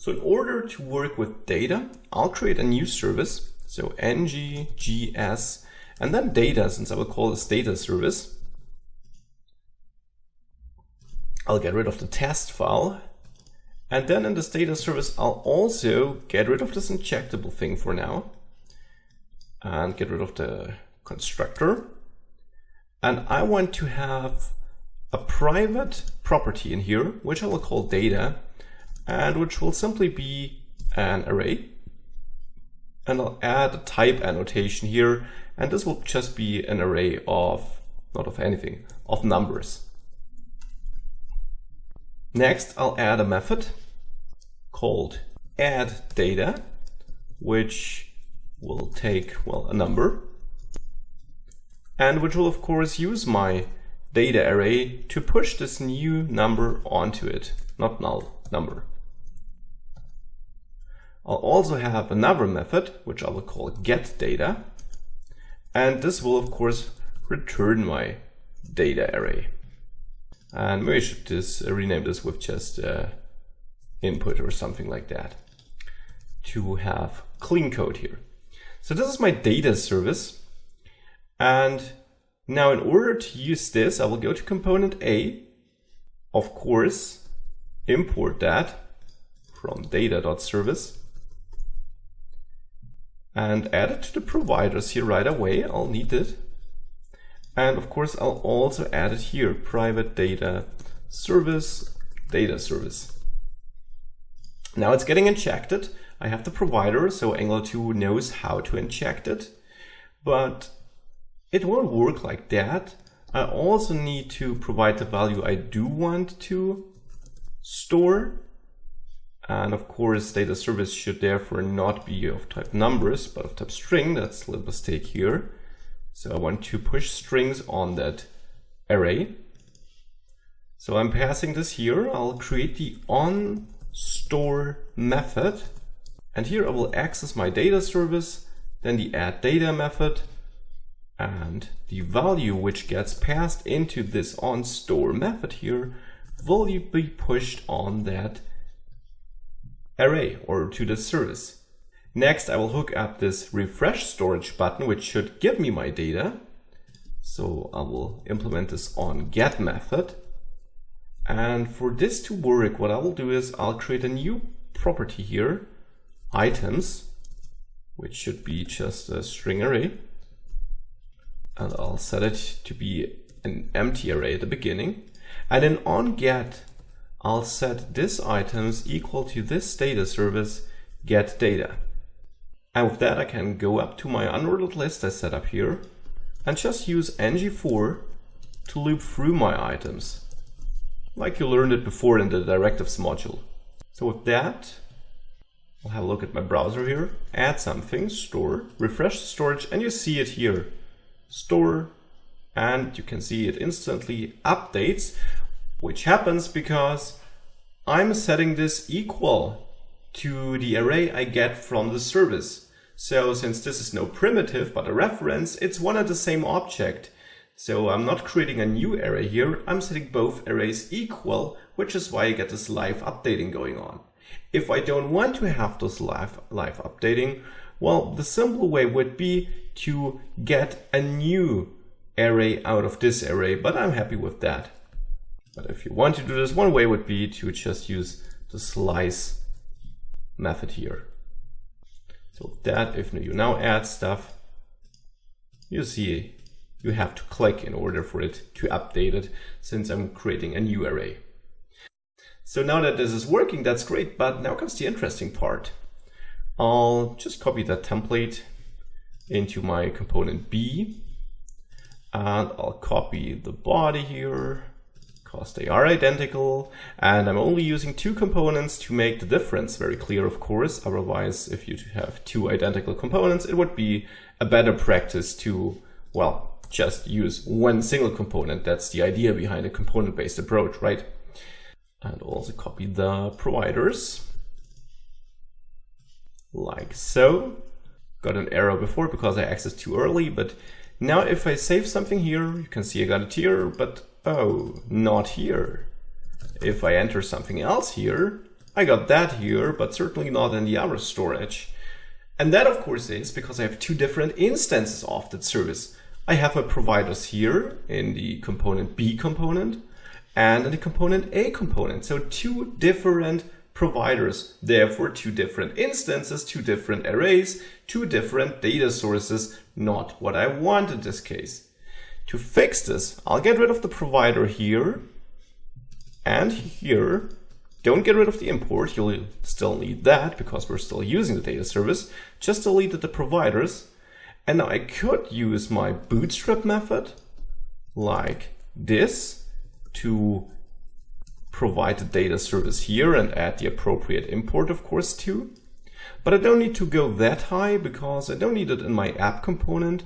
So in order to work with data, I'll create a new service. So ng-gs, and then data, since I will call this data service. I'll get rid of the test file. And then in this data service, I'll also get rid of this injectable thing for now. And get rid of the constructor. And I want to have a private property in here, which I will call data, and which will simply be an array. And I'll add a type annotation here, and this will just be an array of, not of anything, of numbers. Next, I'll add a method called addData, which will take, well, a number, and which will of course use my data array to push this new number onto it, not null, number. I'll also have another method, which I will call getData, and this will of course return my data array. And maybe I should just rename this with just input or something like that to have clean code here. So this is my data service. And now in order to use this, I will go to component A, of course, import that from data.service and add it to the providers here right away. I'll need it. And of course, I'll also add it here, private data service, data service. Now it's getting injected. I have the provider, so Angular 2 knows how to inject it, but it won't work like that. I also need to provide the value I do want to store. And of course, data service should therefore not be of type numbers, but of type string. That's a little mistake here. So I want to push strings on that array. So I'm passing this here. I'll create the onStore method. And here I will access my data service, then the addData method, and the value which gets passed into this onStore method here will be pushed on that array or to the service. Next, I will hook up this refresh storage button, which should give me my data. So I will implement this onGet method. And for this to work, what I will do is I'll create a new property here, items, which should be just a string array. And I'll set it to be an empty array at the beginning. And then onGet, I'll set this items equal to this data service getData. And with that, I can go up to my unordered list I set up here and just use ng4 to loop through my items, like you learned it before in the directives module. So with that, I'll have a look at my browser here, add something, store, refresh the storage, and you see it here, store, and you can see it instantly updates, which happens because I'm setting this equal to the array I get from the service. So since this is no primitive but a reference, it's one and the same object. So I'm not creating a new array here, I'm setting both arrays equal, which is why I get this live updating going on. If I don't want to have this live updating, well, the simple way would be to get a new array out of this array, but I'm happy with that. But if you want to do this, one way would be to just use the slice method here. So that if you now add stuff, you see you have to click in order for it to update it, since I'm creating a new array. So now that this is working, that's great, but now comes the interesting part. I'll just copy that template into my component B, and I'll copy the body here, because they are identical, and I'm only using two components to make the difference very clear, of course. Otherwise, if you have two identical components, it would be a better practice to, well, just use one single component. That's the idea behind a component-based approach, right? And also copy the providers, like so. Got an error before because I accessed too early, but now if I save something here, you can see I got it here, but oh, not here. If I enter something else here, I got that here, but certainly not in the other storage. And that, of course, is because I have two different instances of that service. I have my providers here in the component B component and in the component A component. So two different providers, therefore two different instances, two different arrays, two different data sources, not what I want in this case. To fix this, I'll get rid of the provider here and here. Don't get rid of the import, you'll still need that because we're still using the data service. Just deleted the providers. And now I could use my bootstrap method like this to provide the data service here and add the appropriate import, of course, too. But I don't need to go that high because I don't need it in my app component.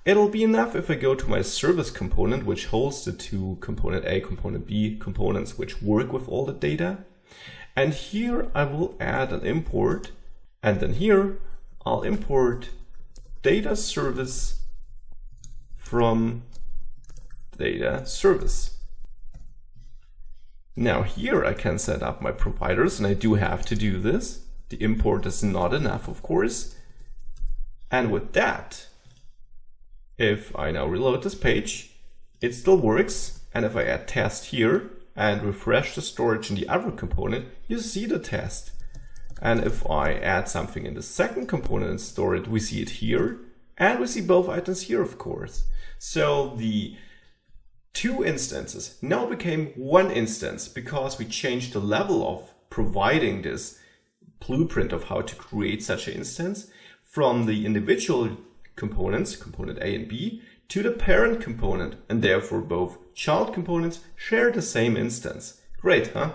It'll be enough if I go to my service component, which holds the two component A, component B components, which work with all the data. And here I will add an import. And then here I'll import data service from data service. Now here I can set up my providers, and I do have to do this. The import is not enough, of course. And with that, if I now reload this page, it still works. And if I add test here and refresh the storage in the other component, you see the test. And if I add something in the second component and store it, we see it here. And we see both items here, of course. So the two instances now became one instance because we changed the level of providing this blueprint of how to create such an instance from the individual components, component A and B, to the parent component, and therefore both child components share the same instance. Great, huh?